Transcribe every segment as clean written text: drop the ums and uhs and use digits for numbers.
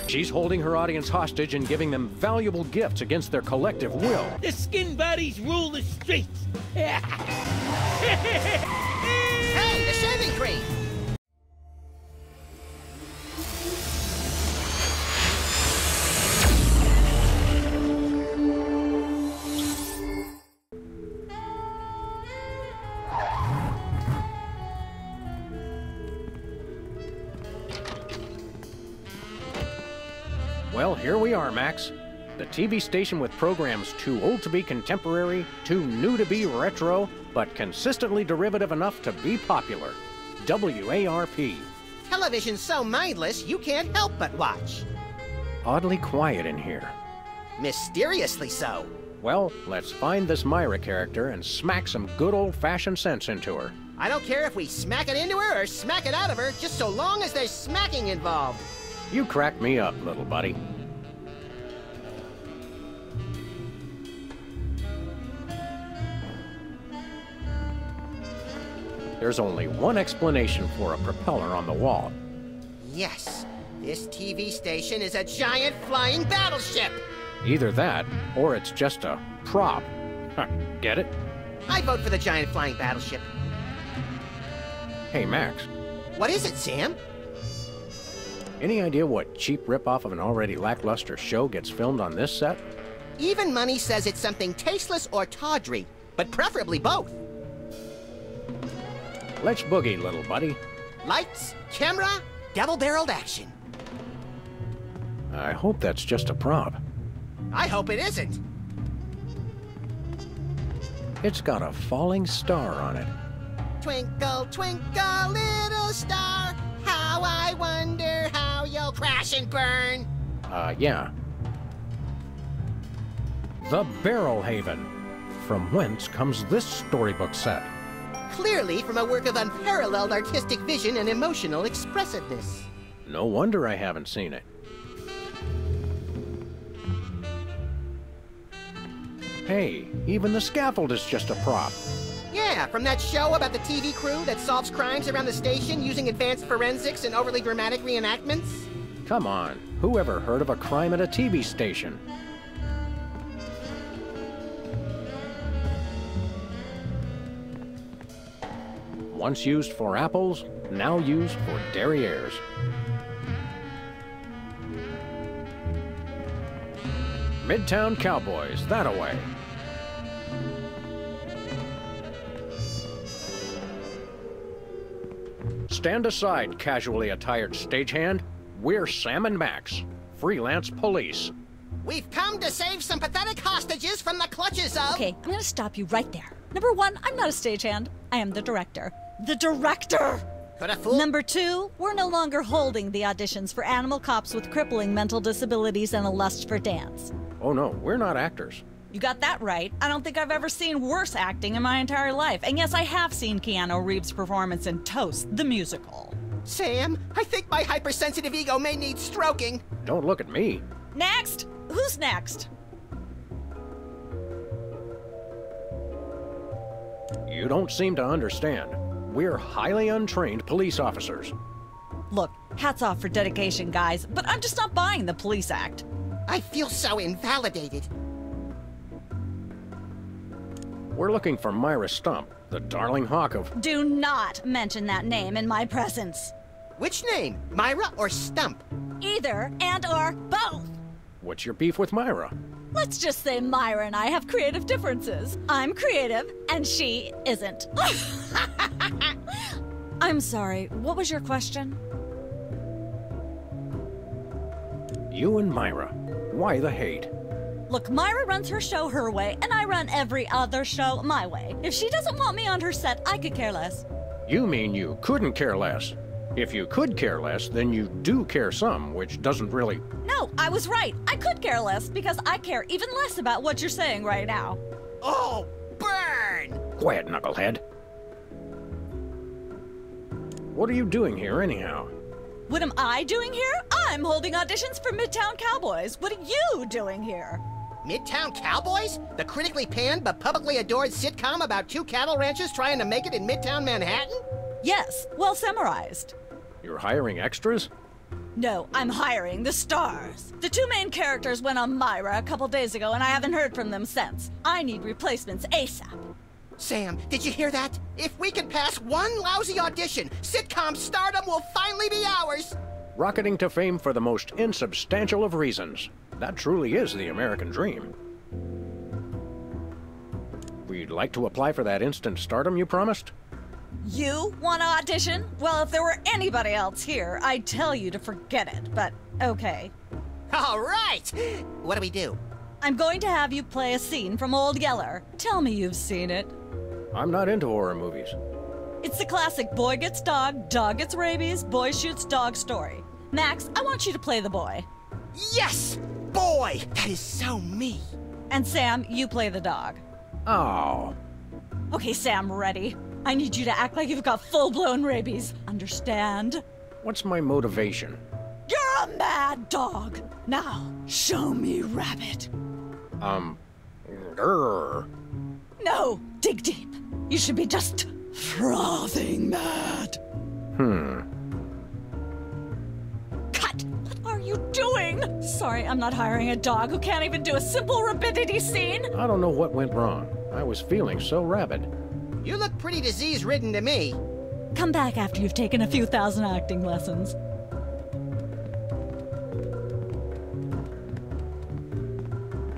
She's holding her audience hostage and giving them valuable gifts against their collective will. The skin bodies rule the streets. Hey, the shaving cream! Well, here we are, Max. The TV station with programs too old to be contemporary, too new to be retro, but consistently derivative enough to be popular. WARP. Television's so mindless, you can't help but watch. Oddly quiet in here. Mysteriously so. Well, let's find this Myra character and smack some good old-fashioned sense into her. I don't care if we smack it into her or smack it out of her, just so long as there's smacking involved. You crack me up, little buddy. There's only one explanation for a propeller on the wall. Yes, this TV station is a giant flying battleship! Either that, or it's just a prop. Get it? I vote for the giant flying battleship. Hey, Max. What is it, Sam? Any idea what cheap ripoff of an already lackluster show gets filmed on this set? Even money says it's something tasteless or tawdry, but preferably both. Let's boogie, little buddy. Lights, camera, double-barreled action. I hope that's just a prop. I hope it isn't. It's got a falling star on it. Twinkle, twinkle, little star, how I wonder how you'll crash and burn. Yeah. The Barrel Haven. From whence comes this storybook set? Clearly from a work of unparalleled artistic vision and emotional expressiveness. No wonder I haven't seen it. Hey, even the scaffold is just a prop. Yeah, from that show about the TV crew that solves crimes around the station using advanced forensics and overly dramatic reenactments. Come on, who ever heard of a crime at a TV station? Once used for apples, now used for derrieres. Midtown Cowboys, that-a-way. Stand aside, casually attired stagehand. We're Sam and Max, freelance police. We've come to save some pathetic hostages from the clutches of... Okay, I'm gonna stop you right there. Number one, I'm not a stagehand. I am the director. The director! Could a fool... Number two, we're no longer holding the auditions for animal cops with crippling mental disabilities and a lust for dance. Oh no, we're not actors. You got that right. I don't think I've ever seen worse acting in my entire life. And yes, I have seen Keanu Reeves' performance in Toast, the musical. Sam, I think my hypersensitive ego may need stroking. Don't look at me. Next! Who's next? You don't seem to understand. We're highly untrained police officers. Look, hats off for dedication, guys, but I'm just not buying the police act. I feel so invalidated. We're looking for Myra Stump, the darling hawk of... Do not mention that name in my presence. Which name, Myra or Stump? Either and or both. What's your beef with Myra? Let's just say Myra and I have creative differences. I'm creative, and she isn't. I'm sorry, what was your question? You and Myra. Why the hate? Look, Myra runs her show her way, and I run every other show my way. If she doesn't want me on her set, I could care less. You mean you couldn't care less? If you could care less, then you do care some, which doesn't really... No, I was right. I could care less, because I care even less about what you're saying right now. Oh, burn! Quiet, knucklehead. What are you doing here, anyhow? What am I doing here? I'm holding auditions for Midtown Cowboys. What are you doing here? Midtown Cowboys? The critically panned but publicly adored sitcom about two cattle ranchers trying to make it in Midtown Manhattan? Yes, well summarized. You're hiring extras? No, I'm hiring the stars. The two main characters went on Myra a couple days ago, and I haven't heard from them since. I need replacements ASAP. Sam, did you hear that? If we can pass one lousy audition, sitcom stardom will finally be ours! Rocketing to fame for the most insubstantial of reasons. That truly is the American dream. We'd like to apply for that instant stardom you promised? You want to audition? Well, if there were anybody else here, I'd tell you to forget it, but okay. All right! What do we do? I'm going to have you play a scene from Old Yeller. Tell me you've seen it. I'm not into horror movies. It's the classic boy gets dog gets rabies, boy shoots dog story. Max, I want you to play the boy. Yes! Boy! That is so me! And Sam, you play the dog. Oh. Okay, Sam, ready? I need you to act like you've got full-blown rabies. Understand? What's my motivation? You're a mad dog. Now, show me rabbit. Grr. No, dig deep. You should be just frothing mad. Cut! What are you doing? Sorry, I'm not hiring a dog who can't even do a simple rapidity scene. I don't know what went wrong. I was feeling so rabid. You look pretty disease-ridden to me. Come back after you've taken a few thousand acting lessons.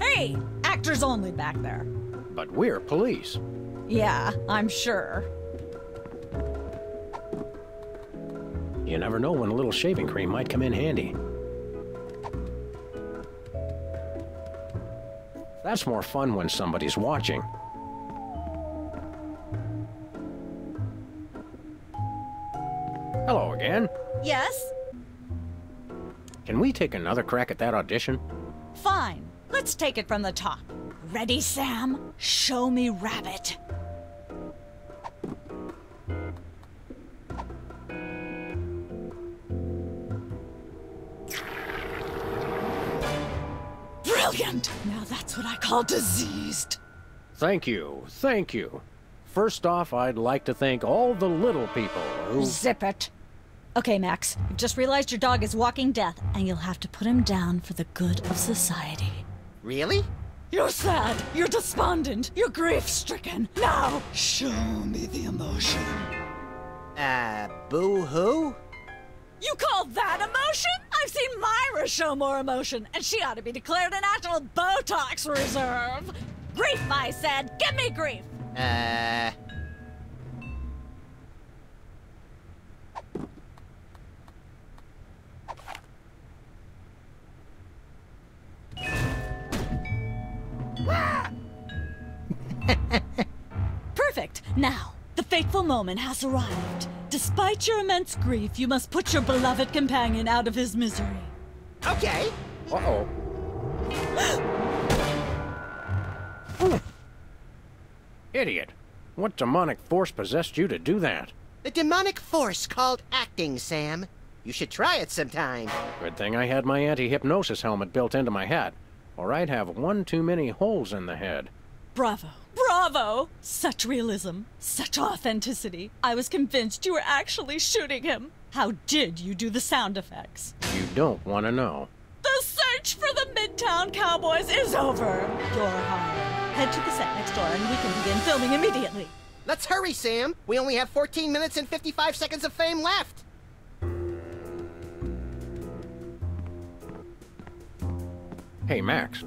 Hey! Actors only back there. But we're police. Yeah, I'm sure. You never know when a little shaving cream might come in handy. That's more fun when somebody's watching. Hello again. Yes? Can we take another crack at that audition? Fine. Let's take it from the top. Ready, Sam? Show me rabbit. Brilliant! Now that's what I call diseased. Thank you, thank you. First off, I'd like to thank all the little people who... Zip it. Okay, Max. You've just realized your dog is walking death, and you'll have to put him down for the good of society. Really? You're sad. You're despondent. You're grief-stricken. Now, show me the emotion. Boo-hoo? You call that emotion? I've seen Myra show more emotion, and she ought to be declared a national Botox reserve. Grief, I said. Give me grief. Perfect. Now, the fateful moment has arrived. Despite your immense grief, you must put your beloved companion out of his misery. Okay. Uh-oh. Idiot. What demonic force possessed you to do that? The demonic force called acting, Sam. You should try it sometime. Good thing I had my anti-hypnosis helmet built into my hat, or I'd have one too many holes in the head. Bravo. Bravo! Such realism. Such authenticity. I was convinced you were actually shooting him. How did you do the sound effects? You don't want to know. The search for the Midtown Cowboys is over. You're hired. Head to the set next door and we can begin filming immediately. Let's hurry, Sam. We only have 14 minutes and 55 seconds of fame left. Hey, Max.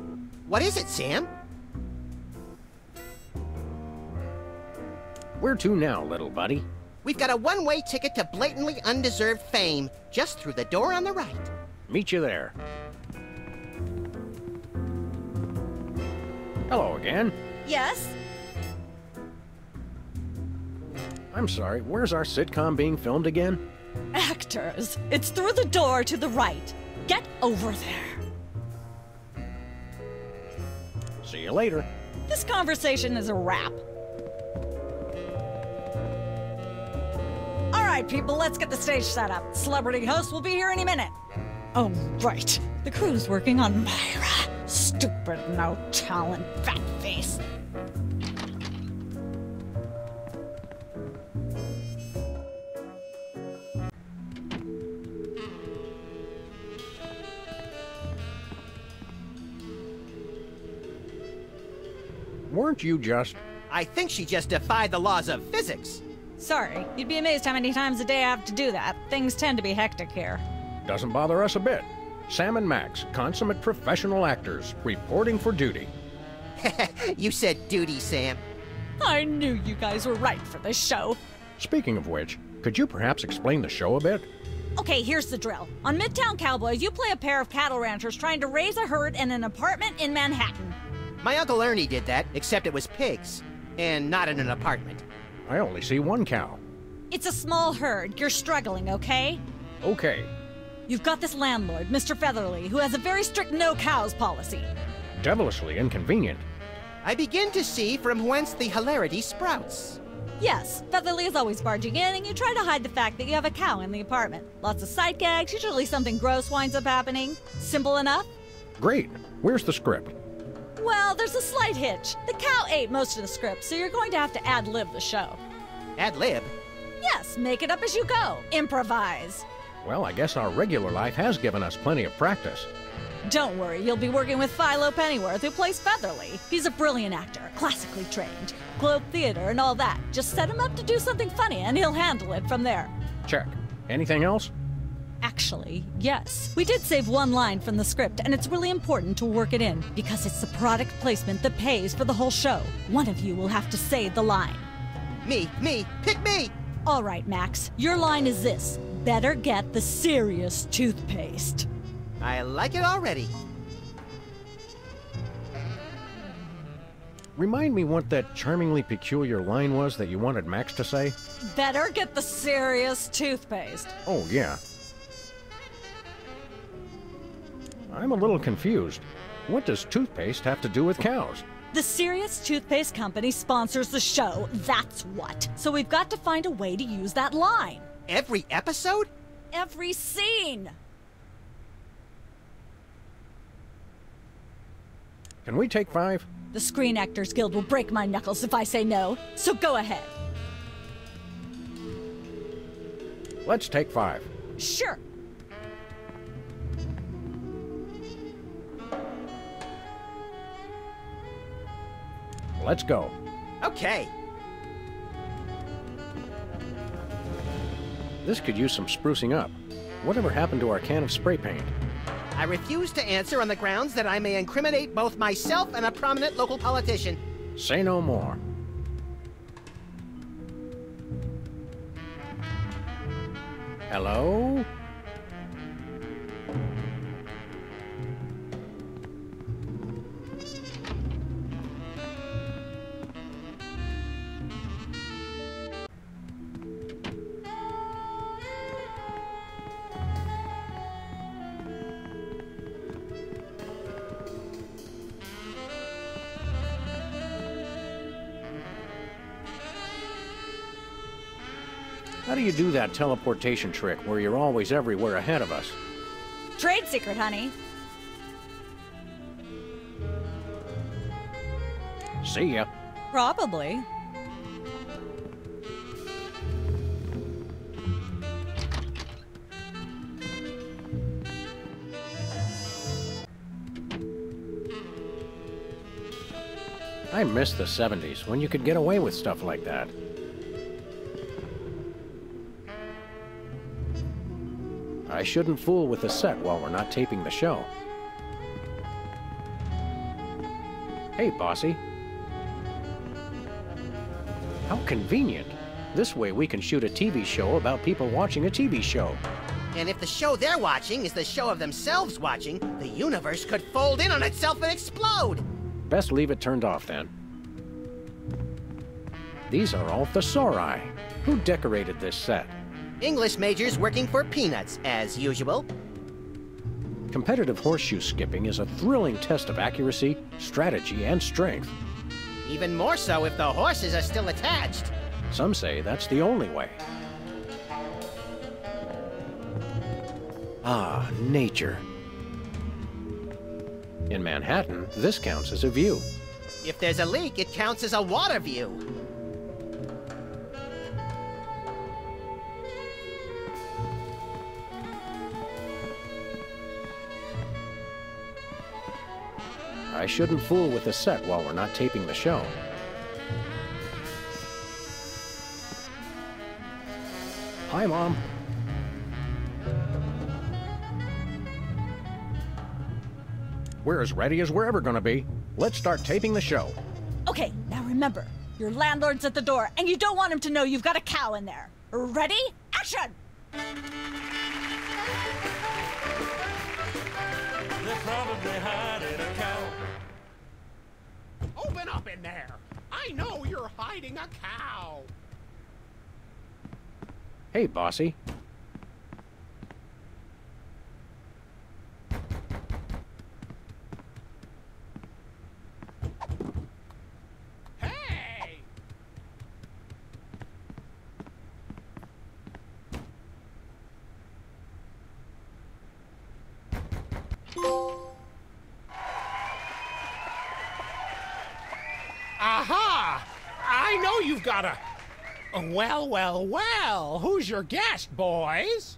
What is it, Sam? Where to now, little buddy? We've got a one-way ticket to blatantly undeserved fame, just through the door on the right. Meet you there. Hello again. Yes? I'm sorry, where's our sitcom being filmed again? Actors. It's through the door to the right. Get over there. See you later. This conversation is a wrap. All right, people, let's get the stage set up. Celebrity host will be here any minute. Oh, right. The crew's working on Myra. Stupid, no talent, fat face. Weren't you just... I think she just defied the laws of physics. Sorry, you'd be amazed how many times a day I have to do that. Things tend to be hectic here. Doesn't bother us a bit. Sam and Max, consummate professional actors, reporting for duty. You said duty, Sam. I knew you guys were right for this show. Speaking of which, could you perhaps explain the show a bit? Okay, here's the drill. On Midtown Cowboys, you play a pair of cattle ranchers trying to raise a herd in an apartment in Manhattan. My Uncle Ernie did that, except it was pigs. And not in an apartment. I only see one cow. It's a small herd. You're struggling, okay? Okay. You've got this landlord, Mr. Featherly, who has a very strict no cows policy. Devilishly inconvenient. I begin to see from whence the hilarity sprouts. Yes, Featherly is always barging in, and you try to hide the fact that you have a cow in the apartment. Lots of sight gags, usually something gross winds up happening. Simple enough? Great. Where's the script? Well, there's a slight hitch. The cow ate most of the script, so you're going to have to ad-lib the show. Ad-lib? Yes, make it up as you go. Improvise. Well, I guess our regular life has given us plenty of practice. Don't worry, you'll be working with Philo Pennyworth, who plays Featherly. He's a brilliant actor, classically trained, Globe Theater and all that. Just set him up to do something funny, and he'll handle it from there. Check. Anything else? Actually, yes. We did save one line from the script, and it's really important to work it in, because it's the product placement that pays for the whole show. One of you will have to say the line. Me, pick me! All right, Max, your line is this. Better get the serious toothpaste. I like it already. Remind me what that charmingly peculiar line was that you wanted Max to say? Better get the serious toothpaste. Oh, yeah. I'm a little confused. What does toothpaste have to do with cows? The Serious Toothpaste Company sponsors the show, that's what. So we've got to find a way to use that line. Every episode? Every scene. Can we take 5? The Screen Actors Guild will break my knuckles if I say no, so go ahead. Let's take 5. Sure. Let's go. Okay. This could use some sprucing up. Whatever happened to our can of spray paint? I refuse to answer on the grounds that I may incriminate both myself and a prominent local politician. Say no more. Hello? How do you do that teleportation trick where you're always everywhere ahead of us? Trade secret, honey. See ya. Probably. I miss the 70s when you could get away with stuff like that. I shouldn't fool with the set while we're not taping the show. Hey, Bossy. How convenient. This way we can shoot a TV show about people watching a TV show. And if the show they're watching is the show of themselves watching, the universe could fold in on itself and explode! Best leave it turned off, then. These are all thesauri. Who decorated this set? English majors working for peanuts, as usual. Competitive horseshoe skipping is a thrilling test of accuracy, strategy, and strength. Even more so if the horses are still attached. Some say that's the only way. Ah, nature. In Manhattan, this counts as a view. If there's a leak, it counts as a water view. I shouldn't fool with the set while we're not taping the show. Hi, Mom. We're as ready as we're ever gonna be. Let's start taping the show. Okay, now remember, your landlord's at the door, and you don't want him to know you've got a cow in there. Ready? Action! They're probably hiding a cow. Open up in there! I know you're hiding a cow! Hey, Bossy. Hey! Aha! I know you've got a... Well, well, well, who's your guest, boys?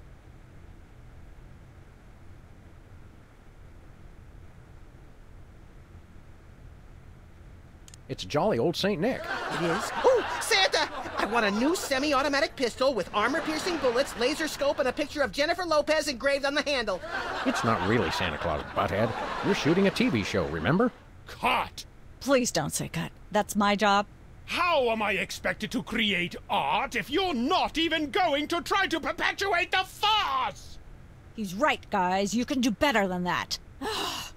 It's jolly old Saint Nick. It is? Oh, Santa! I want a new semi-automatic pistol with armor-piercing bullets, laser scope, and a picture of Jennifer Lopez engraved on the handle. It's not really Santa Claus, butthead. You're shooting a TV show, remember? Cut! Please don't say cut. That's my job. How am I expected to create art if you're not even going to try to perpetuate the farce? He's right, guys. You can do better than that.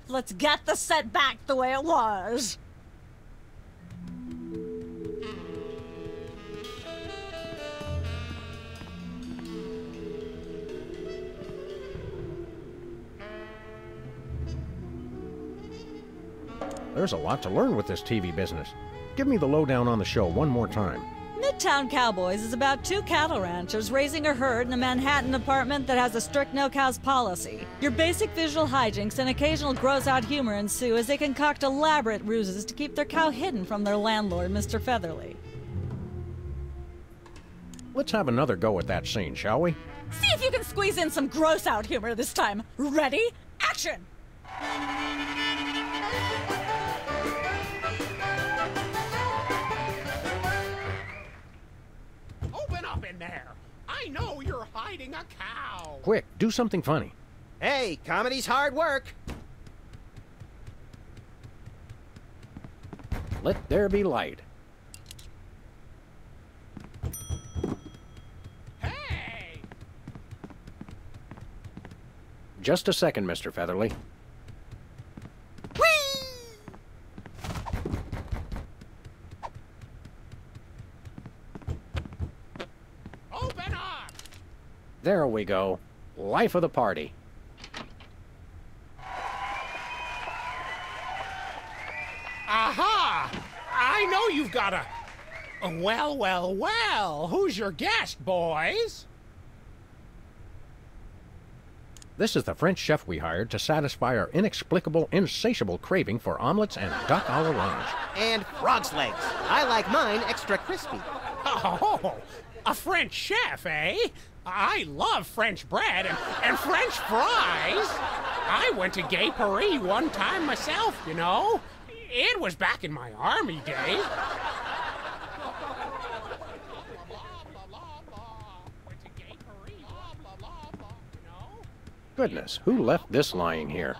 Let's get the set back the way it was. There's a lot to learn with this TV business. Give me the lowdown on the show one more time. Midtown Cowboys is about 2 cattle ranchers raising a herd in a Manhattan apartment that has a strict no-cows policy. Your basic visual hijinks and occasional gross-out humor ensue as they concoct elaborate ruses to keep their cow hidden from their landlord, Mr. Featherly. Let's have another go at that scene, shall we? See if you can squeeze in some gross-out humor this time. Ready? Action! Open up in there! I know you're hiding a cow! Quick, do something funny. Hey, comedy's hard work. Let there be light. Hey! Just a second, Mr. Featherly. Open up! There we go. Life of the party. Aha! I know you've got a... Well, well, well, who's your guest, boys? This is the French chef we hired to satisfy our inexplicable, insatiable craving for omelets and duck à l'orange. And frog's legs. I like mine extra crispy. Oh, a French chef, eh? I love French bread and French fries. I went to Gay Paris one time myself, you know. It was back in my army days. Goodness, who left this lying here?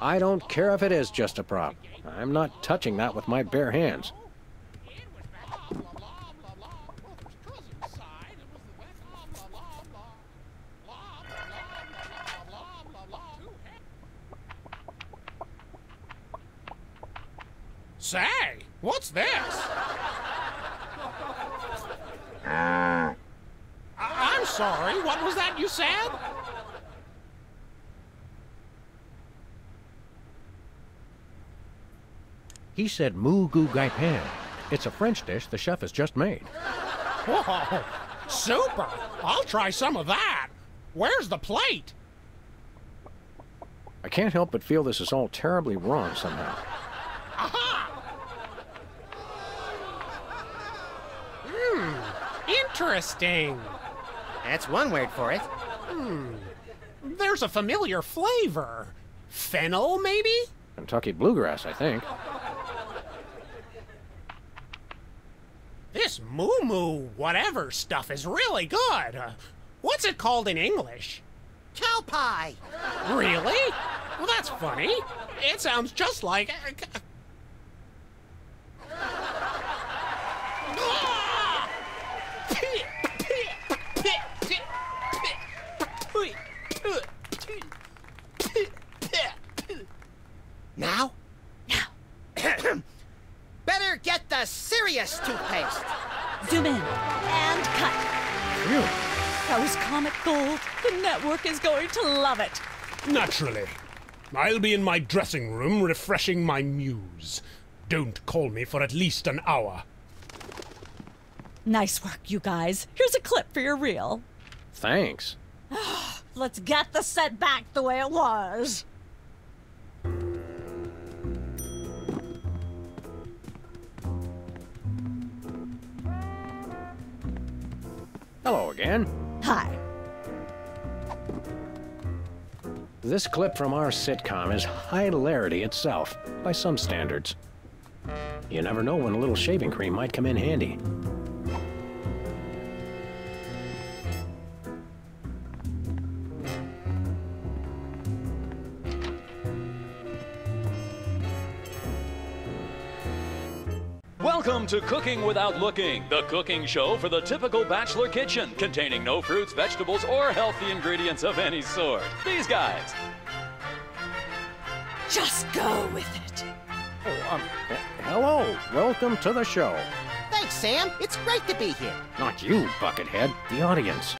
I don't care if it is just a prop. I'm not touching that with my bare hands. Say, what's this? I'm sorry, what was that you said? He said moo goo gai pan. It's a French dish the chef has just made. Whoa, super! I'll try some of that. Where's the plate? I can't help but feel this is all terribly wrong somehow. Aha! Interesting. That's one word for it. There's a familiar flavor. Fennel, maybe? Kentucky bluegrass, I think. This moo-moo whatever stuff is really good. What's it called in English? Cow pie. Really? Well, that's funny. It sounds just like... Now? Now. Better get the serious toothpaste. Zoom in and cut. Phew. That was comic gold. The network is going to love it. Naturally. I'll be in my dressing room refreshing my muse. Don't call me for at least an hour. Nice work, you guys. Here's a clip for your reel. Thanks. Let's get the set back the way it was. Hello again. Hi. This clip from our sitcom is hilarity itself, by some standards. You never know when a little shaving cream might come in handy. Welcome to Cooking Without Looking, the cooking show for the typical bachelor kitchen, containing no fruits, vegetables, or healthy ingredients of any sort. These guys. Just go with it. Oh, hello. Welcome to the show. Thanks, Sam. It's great to be here. Not you, Buckethead. The audience.